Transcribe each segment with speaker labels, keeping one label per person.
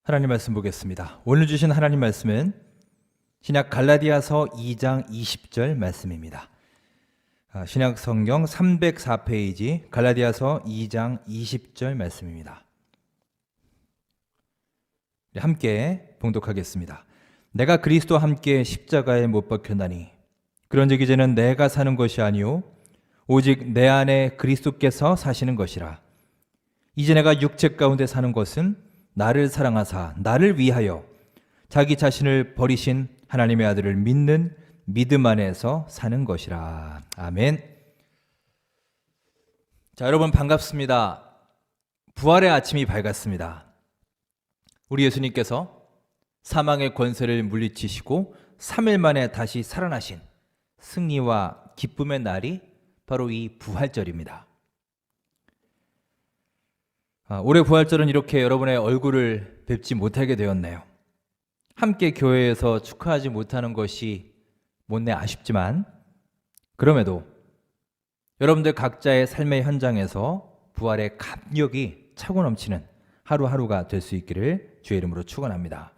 Speaker 1: 하나님 말씀 보겠습니다. 오늘 주신 하나님 말씀은 신약 갈라디아서 2장 20절 말씀입니다. 신약 성경 304페이지 갈라디아서 2장 20절 말씀입니다. 함께 봉독하겠습니다. 내가 그리스도와 함께 십자가에 못 박혔나니 그런즉 이제는 내가 사는 것이 아니요 오직 내 안에 그리스도께서 사시는 것이라. 이제 내가 육체 가운데 사는 것은 나를 사랑하사 나를 위하여 자기 자신을 버리신 하나님의 아들을 믿는 믿음 안에서 사는 것이라. 아멘. 자, 여러분 반갑습니다. 부활의 아침이 밝았습니다. 우리 예수님께서 사망의 권세를 물리치시고 3일 만에 다시 살아나신 승리와 기쁨의 날이 바로 이 부활절입니다. 올해 부활절은 이렇게 여러분의 얼굴을 뵙지 못하게 되었네요. 함께 교회에서 축하하지 못하는 것이 못내 아쉽지만 그럼에도 여러분들 각자의 삶의 현장에서 부활의 감격이 차고 넘치는 하루하루가 될 수 있기를 주의 이름으로 축원합니다.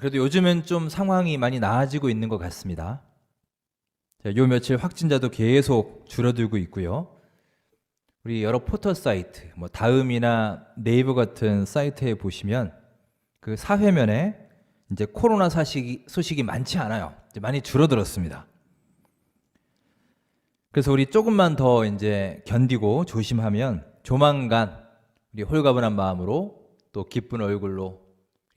Speaker 1: 그래도 요즘은 좀 상황이 많이 나아지고 있는 것 같습니다. 요 며칠 확진자도 계속 줄어들고 있고요. 우리 여러 포털 사이트, 다음이나 네이버 같은 사이트에 보시면 그 사회면에 이제 코로나 소식이 많지 않아요. 이제 많이 줄어들었습니다. 그래서 우리 조금만 더 이제 견디고 조심하면 조만간 우리 홀가분한 마음으로 또 기쁜 얼굴로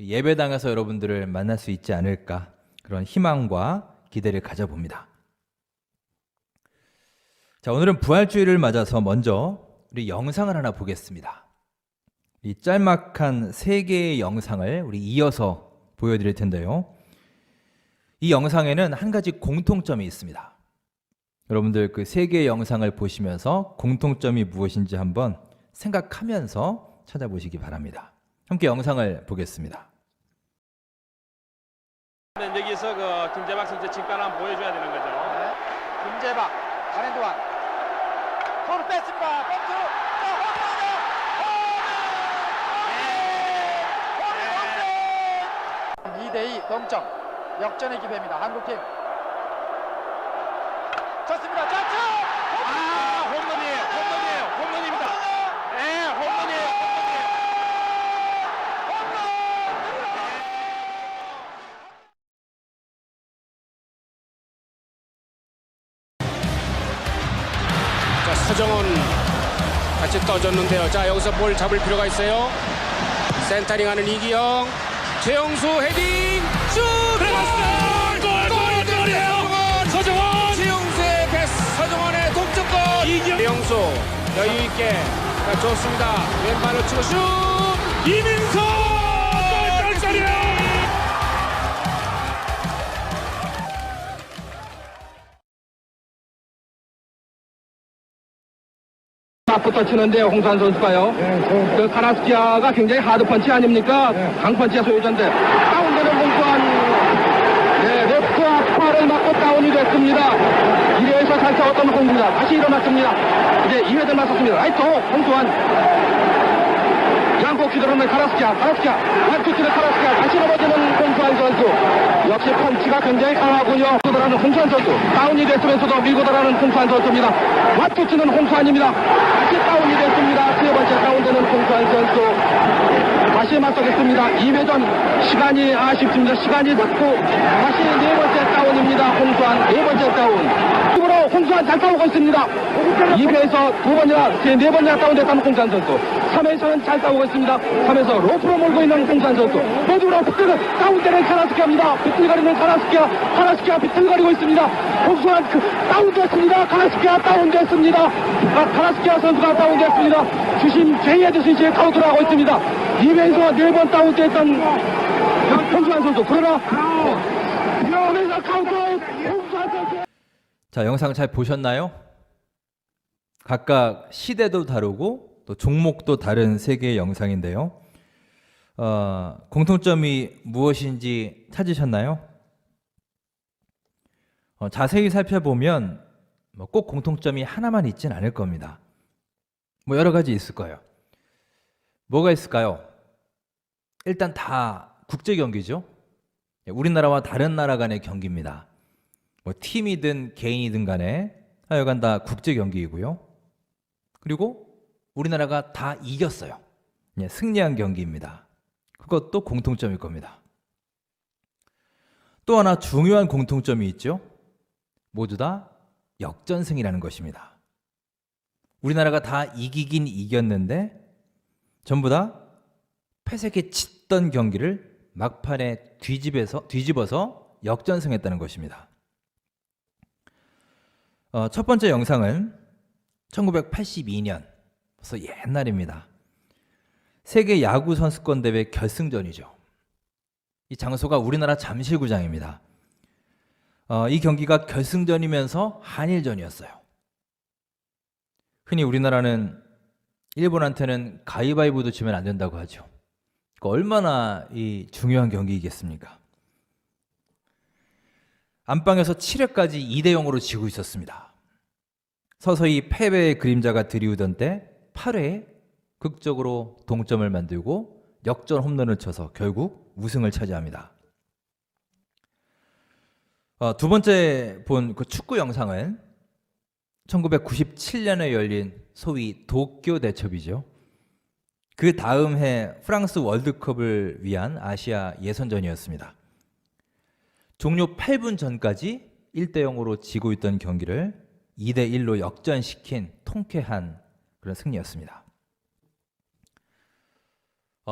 Speaker 1: 예배당에서 여러분들을 만날 수 있지 않을까, 그런 희망과 기대를 가져봅니다. 자, 오늘은 부활주일을 맞아서 먼저 우리 영상을 하나 보겠습니다. 이 짤막한 3개의 영상을 우리 이어서 보여드릴 텐데요. 이 영상에는 한 가지 공통점이 있습니다. 여러분들 그 3개의 영상을 보시면서 공통점이 무엇인지 한번 생각하면서 찾아보시기 바랍니다. 함께 영상을 보겠습니다.
Speaker 2: 여기서 그 김재박 선수 직관 한번 보여줘야 되는 거죠.
Speaker 3: 네. 김재박 안앤도안 손을 뺐습니다. 벤투 홈런! 2대2 동점 역전의 기회입니다. 한국팀 쳤습니다. 좌측!
Speaker 2: 홈런입니다. 네, 홈런이에요. 자, 서정원 같이 떠줬는데요. 자, 여기서 볼 잡을 필요가 있어요. 센터링하는 이기영, 최영수 헤딩 쭉 들어갔어요. 골이에요. 서정원, 최영수의 패스, 서정원의 동점골. 이기영, 최영수 여유 있게 좋습니다. 왼발로 치고 슛. 이민서 골이에요.
Speaker 4: 부터 치는데요, 홍수환 선수가요. 그 카라스키아가 굉장히 하드펀치 아닙니까? 강펀치가 소유자인데 다운되는 홍수환, 레프트와 팔을 맞고 다운이 됐습니다. 1회에서 잘 싸웠던 홍수입니다. 다시 일어났습니다. 이제 2회들 맞섰습니다. 라이트 홍수환, 양복 휘두르는 카라스키아, 완투치는 카라스키아, 다시 넘어지는 홍수환 선수. 역시 펀치가 굉장히 강하군요. 밀고 들어가는 홍수환 선수, 다운이 됐으면서도 밀고 들어가는 홍수환 선수입니다. 완투치는 홍수환입니다. 다시 다운이 됐습니다. 3번째 다운되는 홍수환 선수. 다시 맞서겠습니다. 2회전 시간이 아쉽습니다. 시간이 늦고 다시 4번째 다운입니다. 홍수환 4번째 다운. 으로 홍수환 잘 싸우고 있습니다. 2회에서 2번이나 4번이나 다운됐다는 홍수환 선수. 3회에서는 잘 싸우고 있습니다. 3회에서 로프로 몰고 있는 홍수환 선수. 모두로 다운되는 카라스키아입니다. 비틀거리는 카라스키아 비틀거리고 있습니다. 홍수환 다운됐습니다. 카라스키아 다운됐습니다. 카라스키아 선수가 다운됐습니다. 주심 제이헤드스위치에 카운트를 하고 있습니다. 2회에서 4번 다운됐던 홍수환 선수. 그러나 3회에서 카운트 홍수환 선수.
Speaker 1: 자, 영상 잘 보셨나요? 각각 시대도 다르고 또 종목도 다른 3개의 영상인데요. 공통점이 무엇인지 찾으셨나요? 자세히 살펴보면 꼭 공통점이 하나만 있진 않을 겁니다. 여러 가지 있을 거예요. 뭐가 있을까요? 일단 다 국제 경기죠. 우리나라와 다른 나라 간의 경기입니다. 뭐 팀이든 개인이든 간에 하여간 다 국제 경기이고요. 그리고 우리나라가 다 이겼어요. 승리한 경기입니다. 그것도 공통점일 겁니다. 또 하나 중요한 공통점이 있죠. 모두 다 역전승이라는 것입니다. 우리나라가 다 이기긴 이겼는데 전부 다 패색에 짙던 경기를 막판에 뒤집어서 역전승했다는 것입니다. 첫 번째 영상은 1982년, 벌써 옛날입니다. 세계 야구 선수권 대회 결승전이죠. 이 장소가 우리나라 잠실구장입니다. 이 경기가 결승전이면서 한일전이었어요. 흔히 우리나라는 일본한테는 가위바위보도 치면 안 된다고 하죠. 얼마나 이 중요한 경기이겠습니까? 안방에서 7회까지 2대0으로 지고 있었습니다. 서서히 패배의 그림자가 드리우던 때 8회에 극적으로 동점을 만들고 역전 홈런을 쳐서 결국 우승을 차지합니다. 두 번째 본 그 축구 영상은 1997년에 열린 소위 도쿄 대첩이죠. 그 다음 해 프랑스 월드컵을 위한 아시아 예선전이었습니다. 종료 8분 전까지 1대0으로 지고 있던 경기를 2대1로 역전시킨 통쾌한 그런 승리였습니다.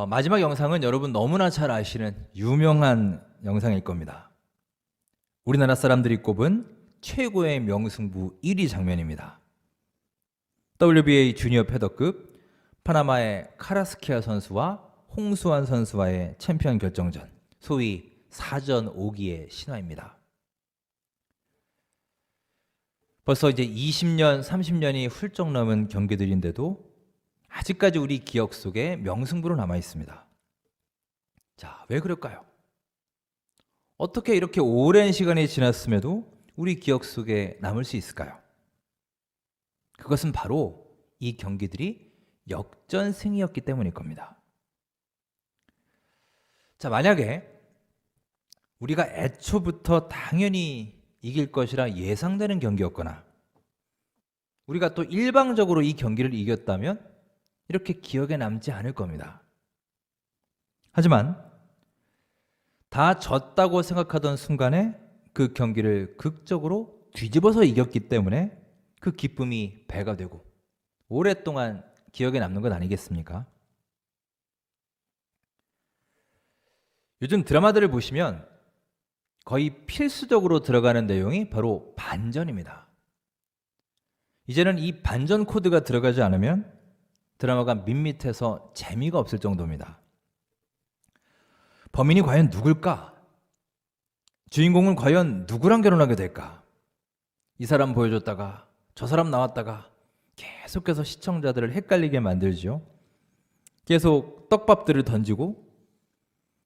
Speaker 1: 마지막 영상은 여러분 너무나 잘 아시는 유명한 영상일 겁니다. 우리나라 사람들이 꼽은 최고의 명승부 1위 장면입니다. WBA 주니어 패더급 파나마의 카라스키아 선수와 홍수환 선수와의 챔피언 결정전, 소위 사전 5기의 신화입니다. 벌써 이제 20년, 30년이 훌쩍 넘은 경기들인데도 아직까지 우리 기억 속에 명승부로 남아 있습니다. 자, 왜 그럴까요? 어떻게 이렇게 오랜 시간이 지났음에도 우리 기억 속에 남을 수 있을까요? 그것은 바로 이 경기들이 역전승이었기 때문일 겁니다. 자, 만약에 우리가 애초부터 당연히 이길 것이라 예상되는 경기였거나 우리가 또 일방적으로 이 경기를 이겼다면 이렇게 기억에 남지 않을 겁니다. 하지만 다 졌다고 생각하던 순간에 그 경기를 극적으로 뒤집어서 이겼기 때문에 그 기쁨이 배가 되고 오랫동안 기억에 남는 것 아니겠습니까? 요즘 드라마들을 보시면 거의 필수적으로 들어가는 내용이 바로 반전입니다. 이제는 이 반전 코드가 들어가지 않으면 드라마가 밋밋해서 재미가 없을 정도입니다. 범인이 과연 누굴까? 주인공은 과연 누구랑 결혼하게 될까? 이 사람 보여줬다가 저 사람 나왔다가 계속해서 시청자들을 헷갈리게 만들죠. 계속 떡밥들을 던지고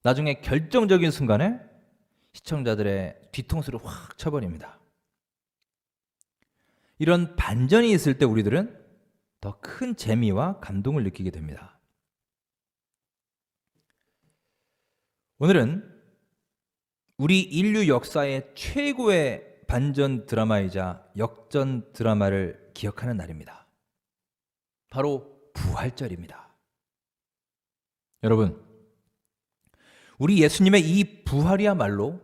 Speaker 1: 나중에 결정적인 순간에 시청자들의 뒤통수를 확 쳐버립니다. 이런 반전이 있을 때 우리들은 더 큰 재미와 감동을 느끼게 됩니다. 오늘은 우리 인류 역사의 최고의 반전 드라마이자 역전 드라마를 기억하는 날입니다. 바로 부활절입니다. 여러분, 우리 예수님의 이 부활이야말로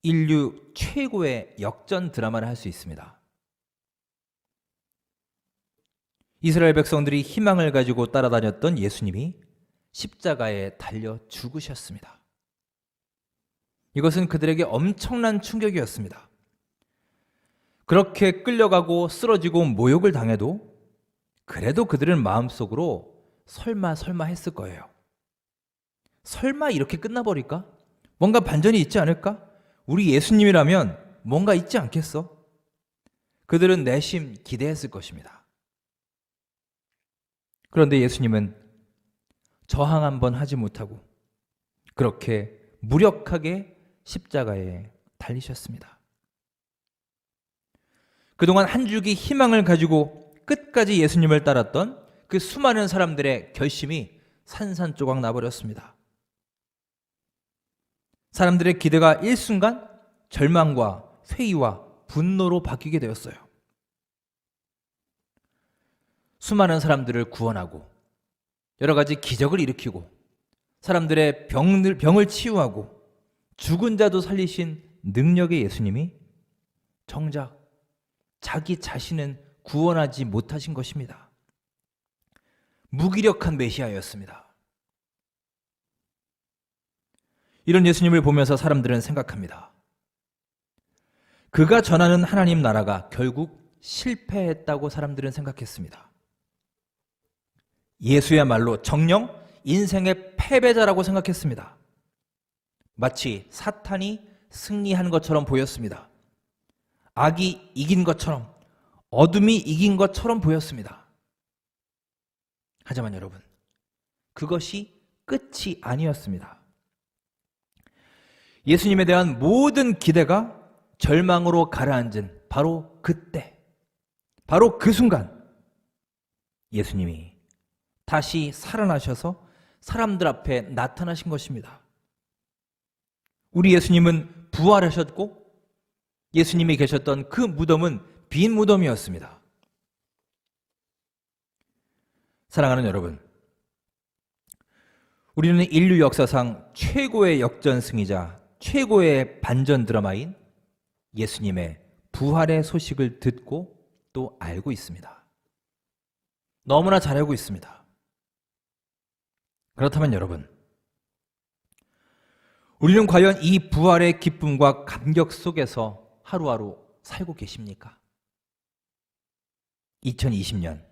Speaker 1: 인류 최고의 역전 드라마를 할 수 있습니다. 이스라엘 백성들이 희망을 가지고 따라다녔던 예수님이 십자가에 달려 죽으셨습니다. 이것은 그들에게 엄청난 충격이었습니다. 그렇게 끌려가고 쓰러지고 모욕을 당해도 그래도 그들은 마음속으로 설마 했을 거예요. 설마 이렇게 끝나버릴까? 뭔가 반전이 있지 않을까? 우리 예수님이라면 뭔가 있지 않겠어? 그들은 내심 기대했을 것입니다. 그런데 예수님은 저항 한번 하지 못하고 그렇게 무력하게 십자가에 달리셨습니다. 그동안 한 줄기 희망을 가지고 끝까지 예수님을 따랐던 그 수많은 사람들의 결심이 산산조각 나버렸습니다. 사람들의 기대가 일순간 절망과 회의와 분노로 바뀌게 되었어요. 수많은 사람들을 구원하고 여러 가지 기적을 일으키고 사람들의 병을 치유하고 죽은 자도 살리신 능력의 예수님이 정작 자기 자신은 구원하지 못하신 것입니다. 무기력한 메시아였습니다. 이런 예수님을 보면서 사람들은 생각합니다. 그가 전하는 하나님 나라가 결국 실패했다고 사람들은 생각했습니다. 예수야말로 정녕 인생의 패배자라고 생각했습니다. 마치 사탄이 승리한 것처럼 보였습니다. 악이 이긴 것처럼, 어둠이 이긴 것처럼 보였습니다. 하지만 여러분, 그것이 끝이 아니었습니다. 예수님에 대한 모든 기대가 절망으로 가라앉은 바로 그때, 바로 그 순간 예수님이 다시 살아나셔서 사람들 앞에 나타나신 것입니다. 우리 예수님은 부활하셨고 예수님이 계셨던 그 무덤은 빈 무덤이었습니다. 사랑하는 여러분, 우리는 인류 역사상 최고의 역전승이자 최고의 반전 드라마인 예수님의 부활의 소식을 듣고 또 알고 있습니다. 너무나 잘 알고 있습니다. 그렇다면 여러분, 우리는 과연 이 부활의 기쁨과 감격 속에서 하루하루 살고 계십니까? 2020년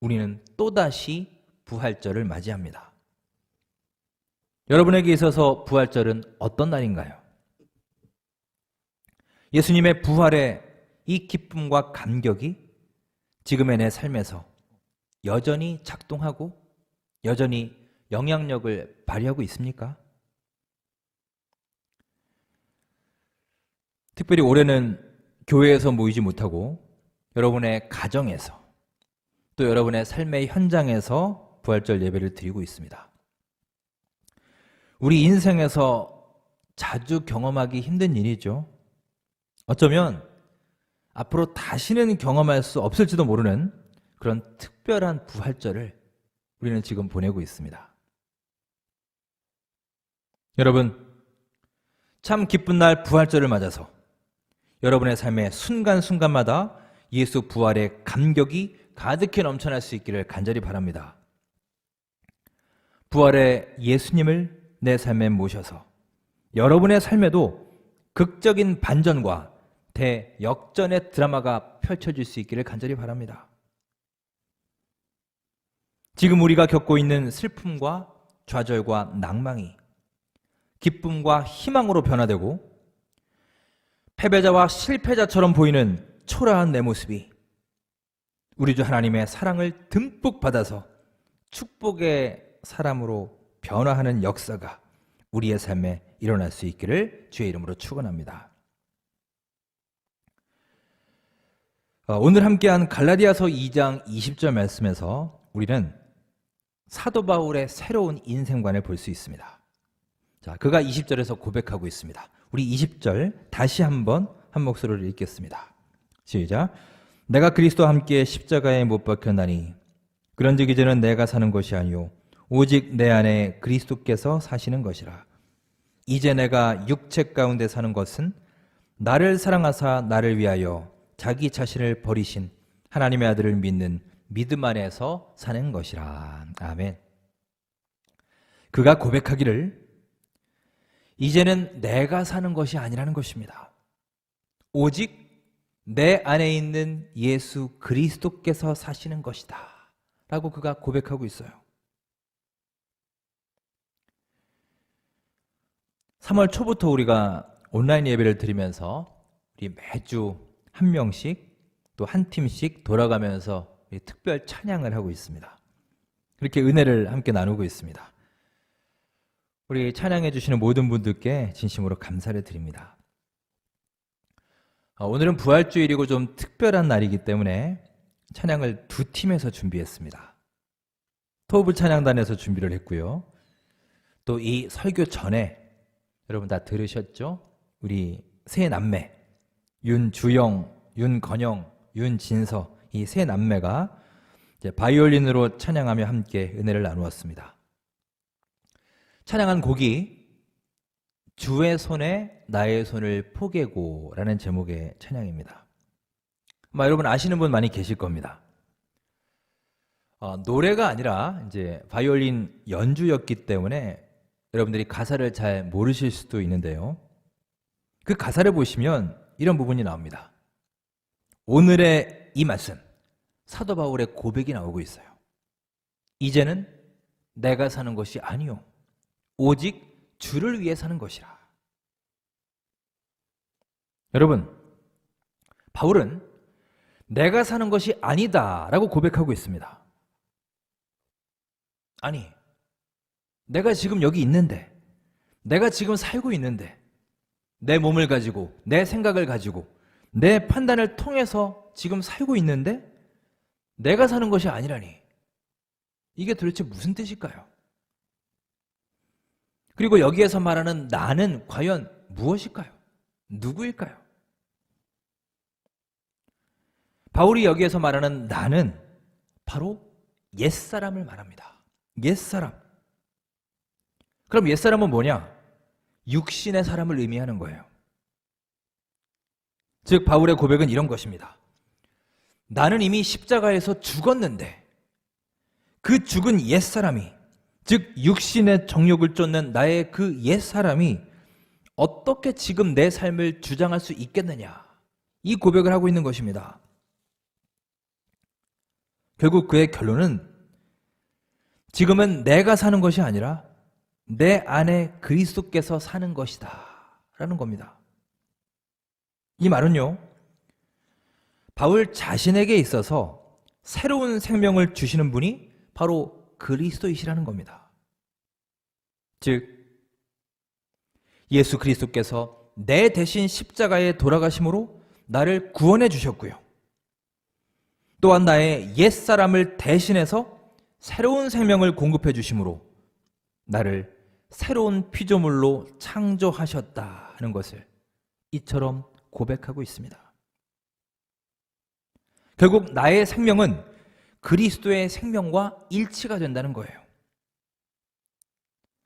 Speaker 1: 우리는 또다시 부활절을 맞이합니다. 여러분에게 있어서 부활절은 어떤 날인가요? 예수님의 부활의 이 기쁨과 감격이 지금의 내 삶에서 여전히 작동하고 여전히 영향력을 발휘하고 있습니까? 특별히 올해는 교회에서 모이지 못하고 여러분의 가정에서 또 여러분의 삶의 현장에서 부활절 예배를 드리고 있습니다. 우리 인생에서 자주 경험하기 힘든 일이죠. 어쩌면 앞으로 다시는 경험할 수 없을지도 모르는 그런 특별한 부활절을 우리는 지금 보내고 있습니다. 여러분, 참 기쁜 날 부활절을 맞아서 여러분의 삶의 순간순간마다 예수 부활의 감격이 가득히 넘쳐날 수 있기를 간절히 바랍니다. 부활의 예수님을 내 삶에 모셔서 여러분의 삶에도 극적인 반전과 대역전의 드라마가 펼쳐질 수 있기를 간절히 바랍니다. 지금 우리가 겪고 있는 슬픔과 좌절과 낭망이 기쁨과 희망으로 변화되고 패배자와 실패자처럼 보이는 초라한 내 모습이 우리 주 하나님의 사랑을 듬뿍 받아서 축복의 사람으로 변화하는 역사가 우리의 삶에 일어날 수 있기를 주의 이름으로 축원합니다. 오늘 함께한 갈라디아서 2장 20절 말씀에서 우리는 사도 바울의 새로운 인생관을 볼 수 있습니다. 자, 그가 20절에서 고백하고 있습니다. 우리 20절 다시 한번 한 목소리로 읽겠습니다. 시작. 내가 그리스도와 함께 십자가에 못 박혔나니 그런즉 이제는 내가 사는 것이 아니요 오직 내 안에 그리스도께서 사시는 것이라. 이제 내가 육체 가운데 사는 것은 나를 사랑하사 나를 위하여 자기 자신을 버리신 하나님의 아들을 믿는 믿음 안에서 사는 것이라. 아멘. 그가 고백하기를 이제는 내가 사는 것이 아니라는 것입니다. 오직 내 안에 있는 예수 그리스도께서 사시는 것이다 라고 그가 고백하고 있어요. 3월 초부터 우리가 온라인 예배를 드리면서 우리 매주 한 명씩 또 한 팀씩 돌아가면서 특별 찬양을 하고 있습니다. 그렇게 은혜를 함께 나누고 있습니다. 우리 찬양해 주시는 모든 분들께 진심으로 감사를 드립니다. 오늘은 부활주일이고 좀 특별한 날이기 때문에 찬양을 두 팀에서 준비했습니다. 토부 찬양단에서 준비를 했고요. 또 이 설교 전에 여러분 다 들으셨죠? 우리 세 남매 윤주영, 윤건영, 윤진서 이 세 남매가 이제 바이올린으로 찬양하며 함께 은혜를 나누었습니다. 찬양한 곡이 주의 손에 나의 손을 포개고라는 제목의 찬양입니다. 아마 여러분 아시는 분 많이 계실 겁니다. 노래가 아니라 이제 바이올린 연주였기 때문에 여러분들이 가사를 잘 모르실 수도 있는데요. 그 가사를 보시면 이런 부분이 나옵니다. 오늘의 이 말씀, 사도 바울의 고백이 나오고 있어요. 이제는 내가 사는 것이 아니요 오직 주를 위해 사는 것이라. 여러분, 바울은 내가 사는 것이 아니다라고 고백하고 있습니다. 아니, 내가 지금 여기 있는데, 내가 지금 살고 있는데, 내 몸을 가지고, 내 생각을 가지고, 내 판단을 통해서 지금 살고 있는데 내가 사는 것이 아니라니, 이게 도대체 무슨 뜻일까요? 그리고 여기에서 말하는 나는 과연 무엇일까요? 누구일까요? 바울이 여기에서 말하는 나는 바로 옛사람을 말합니다. 옛사람. 그럼 옛사람은 뭐냐? 육신의 사람을 의미하는 거예요. 즉 바울의 고백은 이런 것입니다. 나는 이미 십자가에서 죽었는데 그 죽은 옛사람이, 즉 육신의 정욕을 쫓는 나의 그 옛사람이 어떻게 지금 내 삶을 주장할 수 있겠느냐, 이 고백을 하고 있는 것입니다. 결국 그의 결론은 지금은 내가 사는 것이 아니라 내 안에 그리스도께서 사는 것이다 라는 겁니다. 이 말은요, 바울 자신에게 있어서 새로운 생명을 주시는 분이 바로 그리스도이시라는 겁니다. 즉 예수 그리스도께서 내 대신 십자가에 돌아가심으로 나를 구원해 주셨고요, 또한 나의 옛사람을 대신해서 새로운 생명을 공급해 주심으로 나를 새로운 피조물로 창조하셨다는 것을 이처럼 고백하고 있습니다. 결국 나의 생명은 그리스도의 생명과 일치가 된다는 거예요.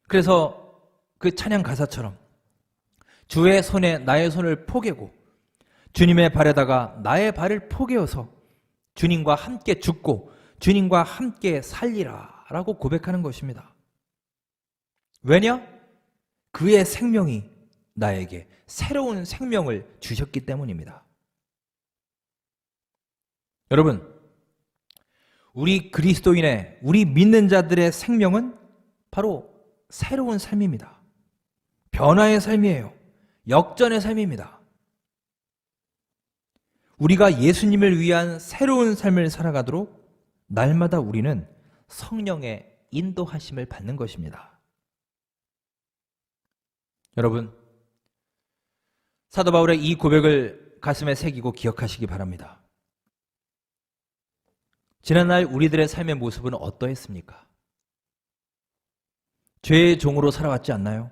Speaker 1: 그래서 그 찬양 가사처럼 주의 손에 나의 손을 포개고 주님의 발에다가 나의 발을 포개어서 주님과 함께 죽고 주님과 함께 살리라 라고 고백하는 것입니다. 왜냐? 그의 생명이 나에게 새로운 생명을 주셨기 때문입니다. 여러분, 우리 그리스도인의, 우리 믿는 자들의 생명은 바로 새로운 삶입니다. 변화의 삶이에요. 역전의 삶입니다. 우리가 예수님을 위한 새로운 삶을 살아가도록 날마다 우리는 성령의 인도하심을 받는 것입니다. 여러분, 사도 바울의 이 고백을 가슴에 새기고 기억하시기 바랍니다. 지난날 우리들의 삶의 모습은 어떠했습니까? 죄의 종으로 살아왔지 않나요?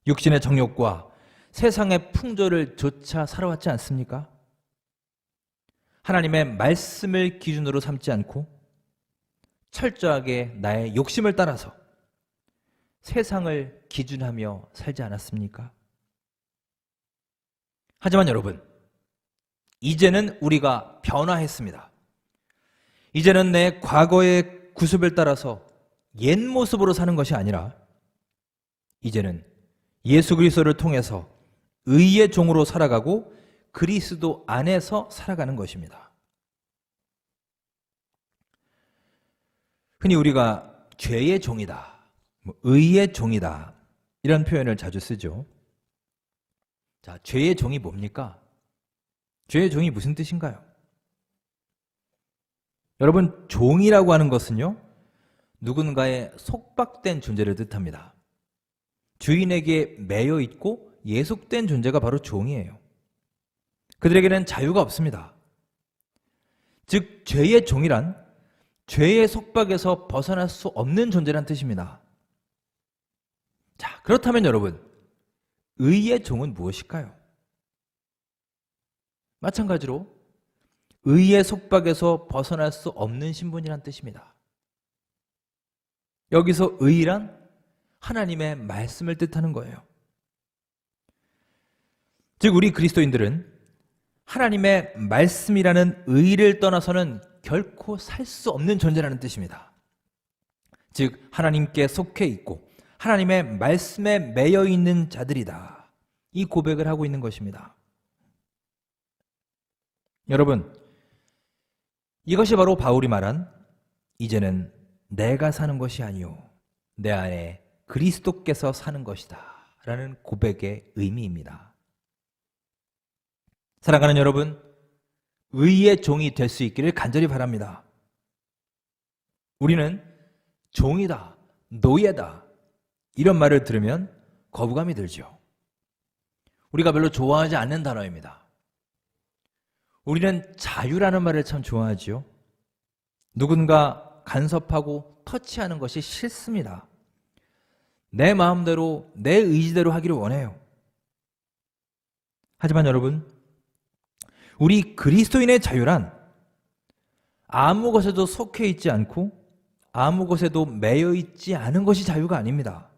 Speaker 1: 육신의 정욕과 세상의 풍조를 조차 살아왔지 않습니까? 하나님의 말씀을 기준으로 삼지 않고 철저하게 나의 욕심을 따라서 세상을 기준하며 살지 않았습니까? 하지만 여러분, 이제는 우리가 변화했습니다. 이제는 내 과거의 구습을 따라서 옛 모습으로 사는 것이 아니라 이제는 예수 그리스도를 통해서 의의 종으로 살아가고 그리스도 안에서 살아가는 것입니다. 흔히 우리가 죄의 종이다, 의의 종이다, 이런 표현을 자주 쓰죠. 자, 죄의 종이 뭡니까? 죄의 종이 무슨 뜻인가요? 여러분, 종이라고 하는 것은요, 누군가의 속박된 존재를 뜻합니다. 주인에게 매여 있고 예속된 존재가 바로 종이에요. 그들에게는 자유가 없습니다. 즉 죄의 종이란 죄의 속박에서 벗어날 수 없는 존재란 뜻입니다. 자, 그렇다면 여러분, 의의 종은 무엇일까요? 마찬가지로 의의 속박에서 벗어날 수 없는 신분이란 뜻입니다. 여기서 의란 하나님의 말씀을 뜻하는 거예요. 즉 우리 그리스도인들은 하나님의 말씀이라는 의를 떠나서는 결코 살 수 없는 존재라는 뜻입니다. 즉 하나님께 속해 있고 하나님의 말씀에 매여 있는 자들이다. 이 고백을 하고 있는 것입니다. 여러분, 이것이 바로 바울이 말한 이제는 내가 사는 것이 아니요 내 안에 그리스도께서 사는 것이다 라는 고백의 의미입니다. 사랑하는 여러분, 의의 종이 될 수 있기를 간절히 바랍니다. 우리는 종이다, 노예다 이런 말을 들으면 거부감이 들죠. 우리가 별로 좋아하지 않는 단어입니다. 우리는 자유라는 말을 참 좋아하지요. 누군가 간섭하고 터치하는 것이 싫습니다. 내 마음대로, 내 의지대로 하기를 원해요. 하지만 여러분, 우리 그리스도인의 자유란 아무 것에도 속해 있지 않고 아무 것에도 매여 있지 않은 것이 자유가 아닙니다.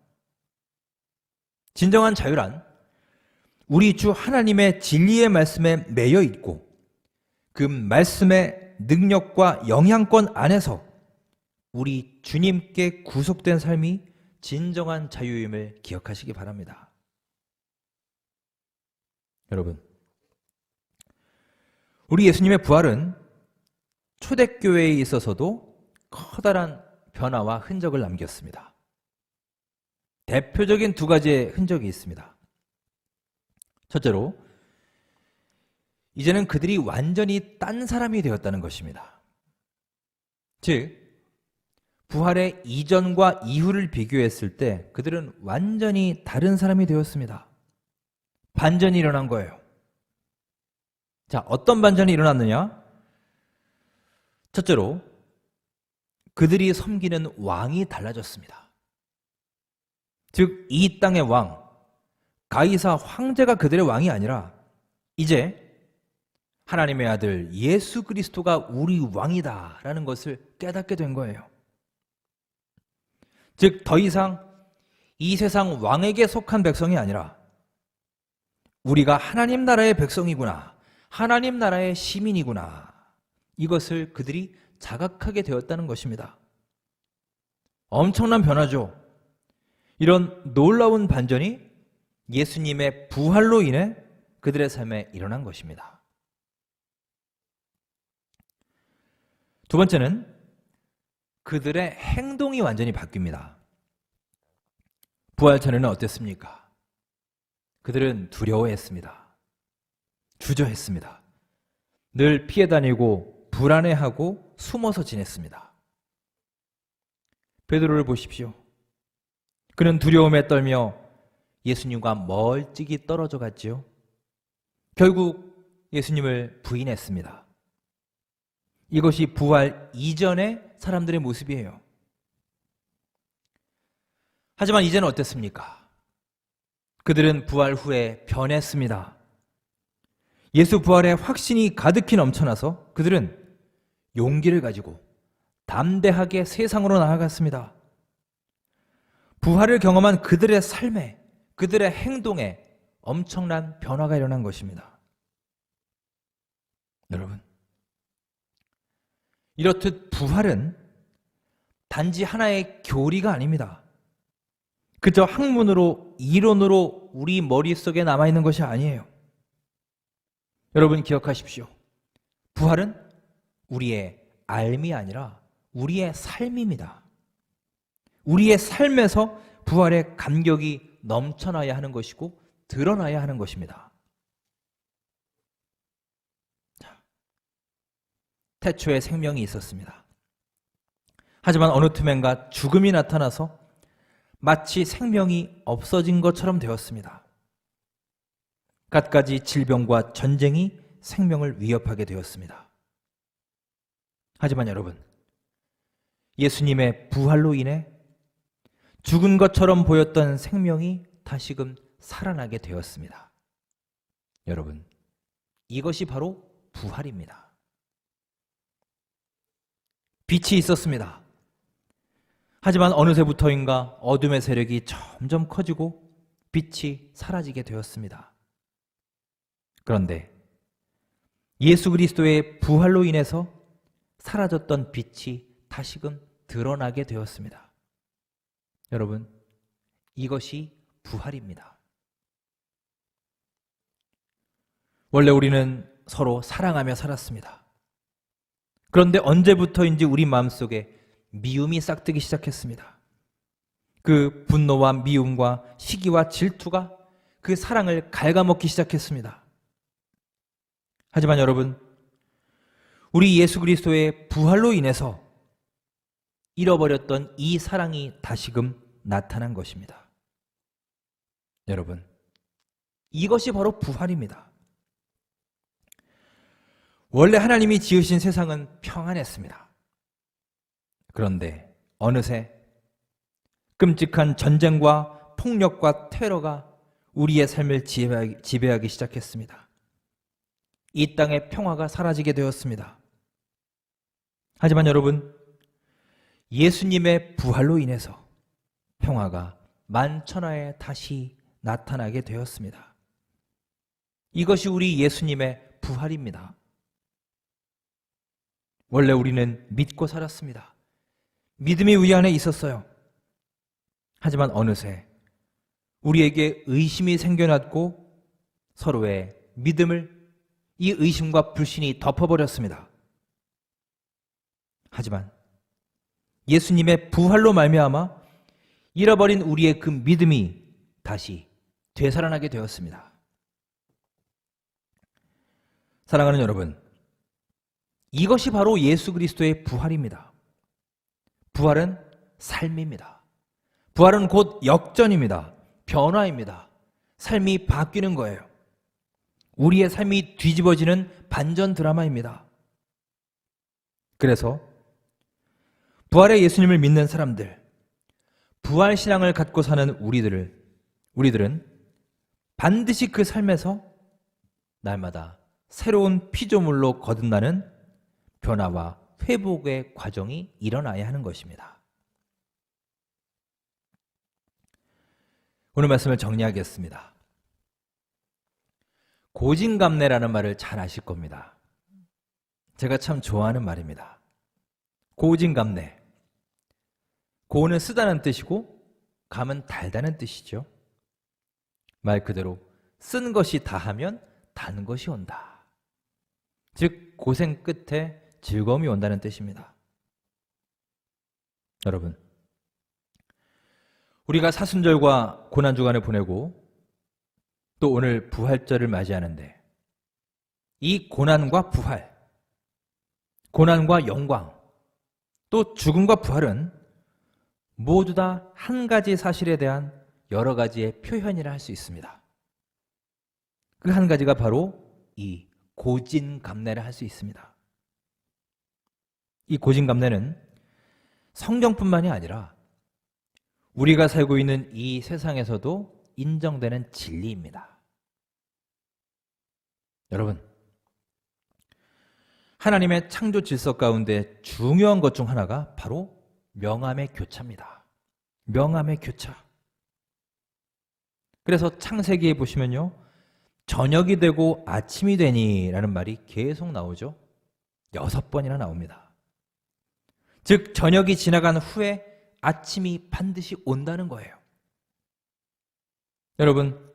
Speaker 1: 진정한 자유란 우리 주 하나님의 진리의 말씀에 매여 있고 그 말씀의 능력과 영향권 안에서 우리 주님께 구속된 삶이 진정한 자유임을 기억하시기 바랍니다. 여러분, 우리 예수님의 부활은 초대교회에 있어서도 커다란 변화와 흔적을 남겼습니다. 대표적인 두 가지의 흔적이 있습니다. 첫째로, 이제는 그들이 완전히 딴 사람이 되었다는 것입니다. 즉, 부활의 이전과 이후를 비교했을 때 그들은 완전히 다른 사람이 되었습니다. 반전이 일어난 거예요. 자, 어떤 반전이 일어났느냐? 첫째로, 그들이 섬기는 왕이 달라졌습니다. 즉, 이 땅의 왕, 가이사 황제가 그들의 왕이 아니라 이제 하나님의 아들 예수 그리스도가 우리 왕이다 라는 것을 깨닫게 된 거예요. 즉, 더 이상 이 세상 왕에게 속한 백성이 아니라 우리가 하나님 나라의 백성이구나, 하나님 나라의 시민이구나, 이것을 그들이 자각하게 되었다는 것입니다. 엄청난 변화죠. 이런 놀라운 반전이 예수님의 부활로 인해 그들의 삶에 일어난 것입니다. 두 번째는 그들의 행동이 완전히 바뀝니다. 부활 전에는 어땠습니까? 그들은 두려워했습니다. 주저했습니다. 늘 피해 다니고 불안해하고 숨어서 지냈습니다. 베드로를 보십시오. 그는 두려움에 떨며 예수님과 멀찍이 떨어져 갔지요. 결국 예수님을 부인했습니다. 이것이 부활 이전의 사람들의 모습이에요. 하지만 이제는 어땠습니까? 그들은 부활 후에 변했습니다. 예수 부활의 확신이 가득히 넘쳐나서 그들은 용기를 가지고 담대하게 세상으로 나아갔습니다. 부활을 경험한 그들의 삶에, 그들의 행동에 엄청난 변화가 일어난 것입니다. 여러분, 이렇듯 부활은 단지 하나의 교리가 아닙니다. 그저 학문으로, 이론으로 우리 머릿속에 남아있는 것이 아니에요. 여러분 기억하십시오. 부활은 우리의 삶이 아니라 우리의 삶입니다. 우리의 삶에서 부활의 감격이 넘쳐나야 하는 것이고 드러나야 하는 것입니다. 자, 태초에 생명이 있었습니다. 하지만 어느 틈엔가 죽음이 나타나서 마치 생명이 없어진 것처럼 되었습니다. 갖가지 질병과 전쟁이 생명을 위협하게 되었습니다. 하지만 여러분, 예수님의 부활로 인해 죽은 것처럼 보였던 생명이 다시금 살아나게 되었습니다. 여러분, 이것이 바로 부활입니다. 빛이 있었습니다. 하지만 어느새부터인가 어둠의 세력이 점점 커지고 빛이 사라지게 되었습니다. 그런데 예수 그리스도의 부활로 인해서 사라졌던 빛이 다시금 드러나게 되었습니다. 여러분, 이것이 부활입니다. 원래 우리는 서로 사랑하며 살았습니다. 그런데 언제부터인지 우리 마음속에 미움이 싹트기 시작했습니다. 그 분노와 미움과 시기와 질투가 그 사랑을 갉아먹기 시작했습니다. 하지만 여러분, 우리 예수 그리스도의 부활로 인해서 잃어버렸던 이 사랑이 다시금 나타난 것입니다. 여러분, 이것이 바로 부활입니다. 원래 하나님이 지으신 세상은 평안했습니다. 그런데 어느새 끔찍한 전쟁과 폭력과 테러가 우리의 삶을 지배하기 시작했습니다. 이 땅의 평화가 사라지게 되었습니다. 하지만 여러분, 예수님의 부활로 인해서 평화가 만천하에 다시 나타나게 되었습니다. 이것이 우리 예수님의 부활입니다. 원래 우리는 믿고 살았습니다. 믿음이 우리 안에 있었어요. 하지만 어느새 우리에게 의심이 생겨났고 서로의 믿음을 이 의심과 불신이 덮어버렸습니다. 하지만 예수님의 부활로 말미암아 잃어버린 우리의 그 믿음이 다시 되살아나게 되었습니다. 사랑하는 여러분, 이것이 바로 예수 그리스도의 부활입니다. 부활은 삶입니다. 부활은 곧 역전입니다. 변화입니다. 삶이 바뀌는 거예요. 우리의 삶이 뒤집어지는 반전 드라마입니다. 그래서 부활의 예수님을 믿는 사람들, 부활 신앙을 갖고 사는 우리들은 반드시 그 삶에서 날마다 새로운 피조물로 거듭나는 변화와 회복의 과정이 일어나야 하는 것입니다. 오늘 말씀을 정리하겠습니다. 고진감래라는 말을 잘 아실 겁니다. 제가 참 좋아하는 말입니다. 고진감래. 고는 쓰다는 뜻이고 감은 달다는 뜻이죠. 말 그대로 쓴 것이 다하면 단 것이 온다. 즉 고생 끝에 즐거움이 온다는 뜻입니다. 여러분, 우리가 사순절과 고난주간을 보내고 또 오늘 부활절을 맞이하는데 이 고난과 부활, 고난과 영광, 또 죽음과 부활은 모두 다 한 가지 사실에 대한 여러 가지의 표현이라 할 수 있습니다. 그 한 가지가 바로 이 고진감래를 할 수 있습니다. 이 고진감래는 성경뿐만이 아니라 우리가 살고 있는 이 세상에서도 인정되는 진리입니다. 여러분, 하나님의 창조 질서 가운데 중요한 것 중 하나가 바로 명암의 교차입니다. 명암의 교차. 그래서 창세기에 보시면요, 저녁이 되고 아침이 되니 라는 말이 계속 나오죠. 6번이나 나옵니다. 즉 저녁이 지나간 후에 아침이 반드시 온다는 거예요. 여러분,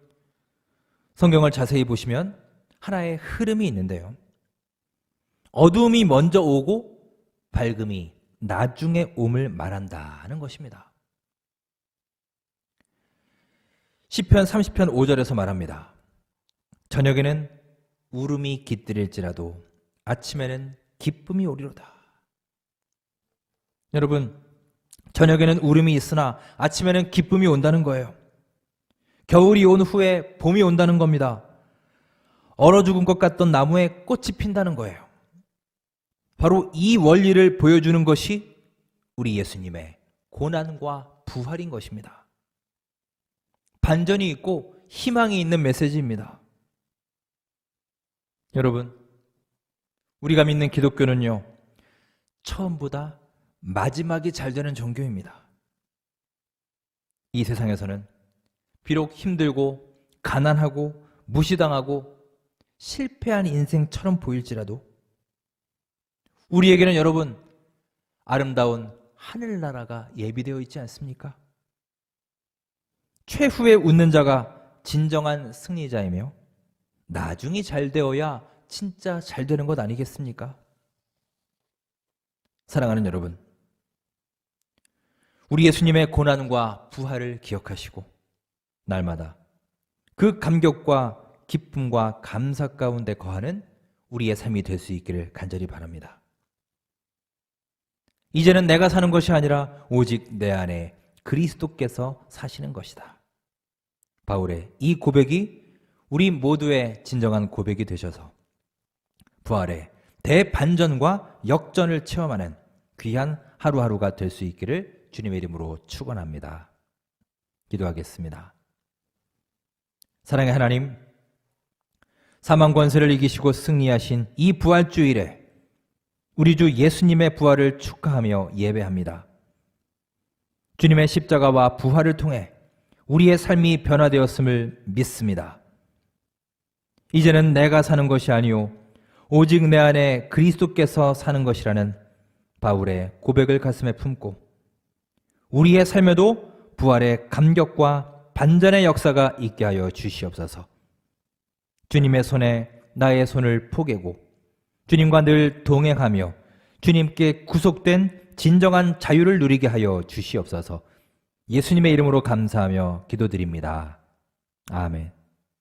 Speaker 1: 성경을 자세히 보시면 하나의 흐름이 있는데요, 어두움이 먼저 오고 밝음이 나중에 옴을 말한다는 것입니다. 시편 30편 5절에서 말합니다. 저녁에는 울음이 깃들일지라도 아침에는 기쁨이 오리로다. 여러분, 저녁에는 울음이 있으나 아침에는 기쁨이 온다는 거예요. 겨울이 온 후에 봄이 온다는 겁니다. 얼어 죽은 것 같던 나무에 꽃이 핀다는 거예요. 바로 이 원리를 보여주는 것이 우리 예수님의 고난과 부활인 것입니다. 반전이 있고 희망이 있는 메시지입니다. 여러분, 우리가 믿는 기독교는요, 처음보다 마지막이 잘 되는 종교입니다. 이 세상에서는 비록 힘들고 가난하고 무시당하고 실패한 인생처럼 보일지라도 우리에게는 여러분, 아름다운 하늘나라가 예비되어 있지 않습니까? 최후에 웃는 자가 진정한 승리자이며 나중이 잘 되어야 진짜 잘 되는 것 아니겠습니까? 사랑하는 여러분, 우리 예수님의 고난과 부활을 기억하시고 날마다 그 감격과 기쁨과 감사 가운데 거하는 우리의 삶이 될 수 있기를 간절히 바랍니다. 이제는 내가 사는 것이 아니라 오직 내 안에 그리스도께서 사시는 것이다. 바울의 이 고백이 우리 모두의 진정한 고백이 되셔서 부활의 대반전과 역전을 체험하는 귀한 하루하루가 될 수 있기를 주님의 이름으로 축원합니다. 기도하겠습니다. 사랑의 하나님, 사망 권세를 이기시고 승리하신 이 부활주일에 우리 주 예수님의 부활을 축하하며 예배합니다. 주님의 십자가와 부활을 통해 우리의 삶이 변화되었음을 믿습니다. 이제는 내가 사는 것이 아니요 오직 내 안에 그리스도께서 사는 것이라는 바울의 고백을 가슴에 품고 우리의 삶에도 부활의 감격과 반전의 역사가 있게 하여 주시옵소서. 주님의 손에 나의 손을 포개고 주님과 늘 동행하며 주님께 구속된 진정한 자유를 누리게 하여 주시옵소서. 예수님의 이름으로 감사하며 기도드립니다. 아멘.